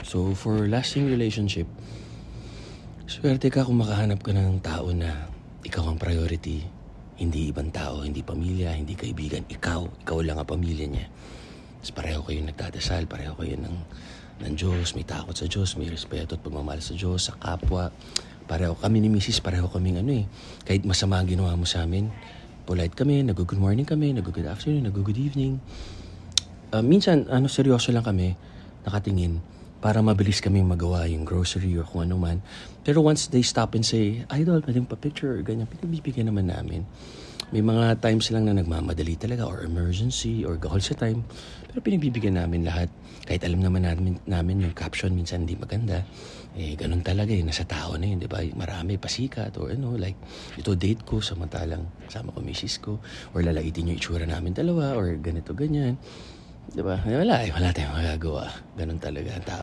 So, for lasting relationship, swerte ka kung makahanap ka ng tao na ikaw ang priority. Hindi ibang tao, hindi pamilya, hindi kaibigan. Ikaw lang ang pamilya niya. Tapos pareho kayo nagdadasal, pareho kayo ng Diyos, may takot sa Diyos, may respeto at pagmamahal sa Diyos, sa kapwa. Pareho kami ni Mrs. Pareho kaming kahit masama ang ginawa mo sa amin, polite kami, nag-good morning kami, nag-good afternoon, nag-good evening. Minsan, seryoso lang kami, nakatingin, para mabilis kami magawa yung grocery or kung ano man. Pero once they stop and say, Idol, pwedeng pa-picture or ganyan, pinagbibigyan naman namin. May mga times lang na nagmamadali talaga or emergency or gahol sa time. Pero pinagbibigyan namin lahat. Kahit alam naman namin yung caption minsan hindi maganda. Ganun talaga nasa tao na yun, di ba? Marami pasikat or like ito date ko samantalang sama ko misis ko or lalaitin yung itsura namin dalawa or ganito ganyan. Di ba? Wala tayong magagawa. Ganun talaga ang tao.